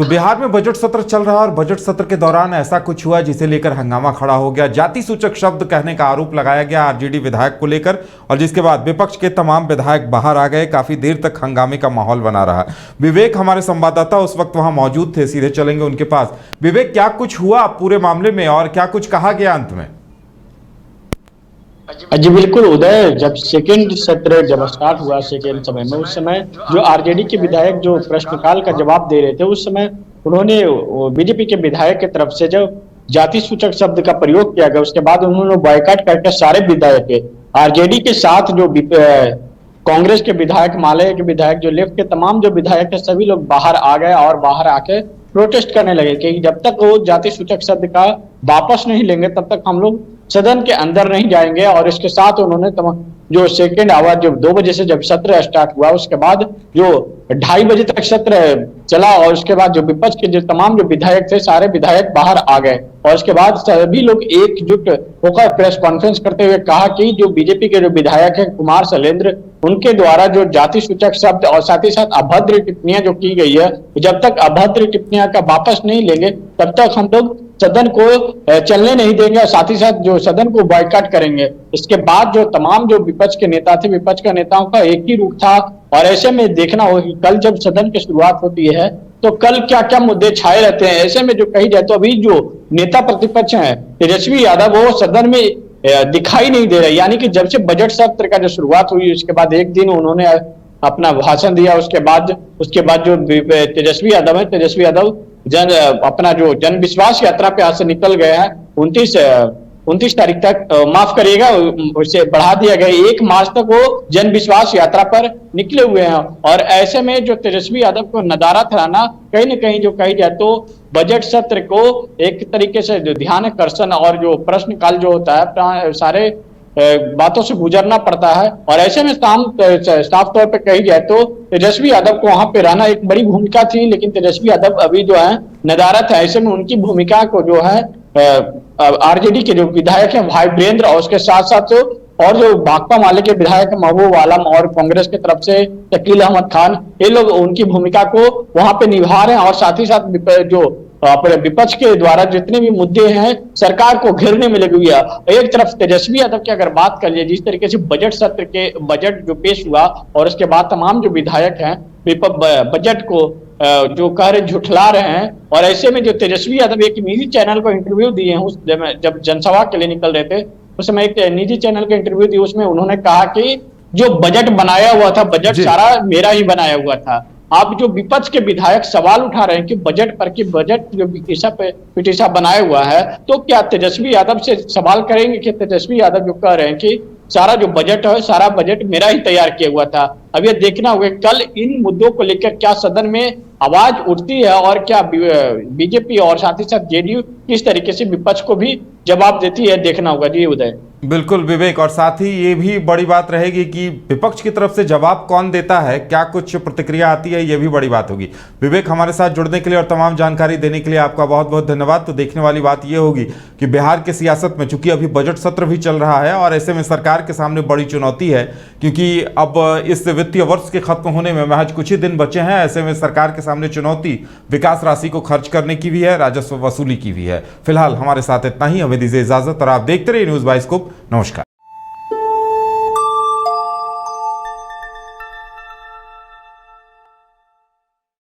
तो बिहार में बजट सत्र चल रहा है और बजट सत्र के दौरान ऐसा कुछ हुआ जिसे लेकर हंगामा खड़ा हो गया। जाति सूचक शब्द कहने का आरोप लगाया गया आरजेडी विधायक को लेकर और जिसके बाद विपक्ष के तमाम विधायक बाहर आ गए। काफी देर तक हंगामे का माहौल बना रहा। विवेक हमारे संवाददाता उस वक्त वहां मौजूद थे, सीधे चलेंगे उनके पास। विवेक, क्या कुछ हुआ पूरे मामले में और क्या कुछ कहा गया अंत में? जी बिल्कुल उदय, जब सेकेंड सत्र स्टार्ट हुआ सेकेंड समय में, उस समय जो आरजेडी के विधायक जो प्रश्नकाल का जवाब दे रहे थे, उस समय उन्होंने बीजेपी के विधायक की तरफ से जो जाति सूचक शब्द का प्रयोग किया गया, उसके बाद उन्होंने बॉयकॉट करके सारे विधायक आरजेडी के साथ जो कांग्रेस के विधायक, माले के विधायक, जो लेफ्ट के तमाम जो विधायक थे, सभी लोग बाहर आ गए और बाहर आके प्रोटेस्ट करने लगे कि जब तक वो जाति सूचक शब्द का वापस नहीं लेंगे तब तक हम लोग सदन के अंदर नहीं जाएंगे। और इसके साथ उन्होंने जो सेकेंड आवर जब 2 बजे से जब सत्र स्टार्ट हुआ, उसके बाद जो 2:30 बजे तक सत्र चला और उसके बाद जो विपक्ष के जो तमाम जो विधायक थे, सारे विधायक बाहर आ गए और उसके बाद सभी लोग एकजुट होकर प्रेस कॉन्फ्रेंस करते हुए कहा कि जो बीजेपी के जो विधायक है कुमार शैलेंद्र, उनके द्वारा जो जाति सूचक शब्द और साथ ही साथ अभद्र टिप्पणियां जो की गई है, जब तक अभद्र टिप्पणियां का वापस नहीं लेंगे तब तक हम लोग सदन को चलने नहीं देंगे और साथ ही साथ जो सदन को बॉयकॉट करेंगे। इसके बाद जो तमाम जो विपक्ष के नेता थे, विपक्ष के नेताओं का एक ही रूख था और ऐसे में देखना होगा कि कल जब सदन की शुरुआत होती है तो कल क्या क्या मुद्दे छाए रहते हैं। ऐसे में जो कही जाए तो अभी जो नेता प्रतिपक्ष हैं तेजस्वी यादव, वो सदन में दिखाई नहीं दे रहे। यानी कि जब से बजट सत्र का जो शुरुआत हुई उसके बाद एक दिन उन्होंने अपना भाषण दिया, उसके बाद जो तेजस्वी यादव है, तेजस्वी यादव अपना जो जन विश्वास यात्रा पे आज से निकल गए हैं 29 तारीख तक, माफ करिएगा उसे बढ़ा दिया गया, 1 मार्च तक वो जन विश्वास यात्रा पर निकले हुए हैं। और ऐसे में जो तेजस्वी यादव को नदारद कराना, कहीं न कहीं जो कही जाए तो बजट सत्र को एक तरीके से जो ध्यान आकर्षण और जो प्रश्नकाल जो होता है, सारे बातों से गुजरना पड़ता है। और ऐसे में साफ तौर पे कही जाए तो तेजस्वी यादव को वहां पे रहना एक बड़ी भूमिका थी, लेकिन तेजस्वी यादव अभी जो है नदारद है। ऐसे में उनकी भूमिका को जो है आरजेडी के जो विधायक हैं भाई वीरेंद्र और उसके साथ साथ और जो भाकपा माले के विधायक महबूब आलम और कांग्रेस की तरफ से शकील अहमद खान, ये लोग उनकी भूमिका को वहां पे निभा रहे हैं। और साथ ही साथ जो अपने विपक्ष के द्वारा जितने भी मुद्दे हैं सरकार को घेरने में लगी हुई है। एक तरफ तेजस्वी यादव की अगर बात कर लिए, जिस तरीके से बजट सत्र के बजट जो पेश हुआ और उसके बाद तमाम जो विधायक हैं बजट को जो कह रहे झुठला रहे हैं। और ऐसे में जो तेजस्वी यादव एक निजी चैनल को इंटरव्यू दिए हैं, जब जनसभा के लिए निकल रहे थे उस समय एक निजी चैनल को इंटरव्यू दी, उसमें उन्होंने कहा कि जो बजट बनाया हुआ था, बजट सारा मेरा ही बनाया हुआ था। आप जो विपक्ष के विधायक सवाल उठा रहे हैं कि बजट पर, कि बजट जो पिटीसा बनाया हुआ है, तो क्या तेजस्वी यादव से सवाल करेंगे कि तेजस्वी यादव जो कह रहे हैं कि सारा जो बजट है, सारा बजट मेरा ही तैयार किया हुआ था। अब ये देखना होगा कल इन मुद्दों को लेकर क्या सदन में आवाज उठती है और क्या बीजेपी और साथ ही साथ जेडीयू किस तरीके से विपक्ष को भी जवाब देती है, देखना होगा। जी उदय। बिल्कुल विवेक, और साथ ही ये भी बड़ी बात रहेगी कि विपक्ष की तरफ से जवाब कौन देता है, क्या कुछ प्रतिक्रिया आती है, ये भी बड़ी बात होगी। विवेक, हमारे साथ जुड़ने के लिए और तमाम जानकारी देने के लिए आपका बहुत बहुत धन्यवाद। तो देखने वाली बात ये होगी कि बिहार की सियासत में चूंकि अभी बजट सत्र भी चल रहा है और ऐसे में सरकार के सामने बड़ी चुनौती है, क्योंकि अब इस वित्तीय वर्ष के खत्म होने में महज कुछ ही दिन बचे हैं। ऐसे में सरकार के सामने चुनौती विकास राशि को खर्च करने की भी है, राजस्व वसूली की भी है। फिलहाल हमारे साथ इतना ही, हमें दीजिए इजाजत और आप देखते रहिए न्यूज़ बाइस्कोप। नमस्कार।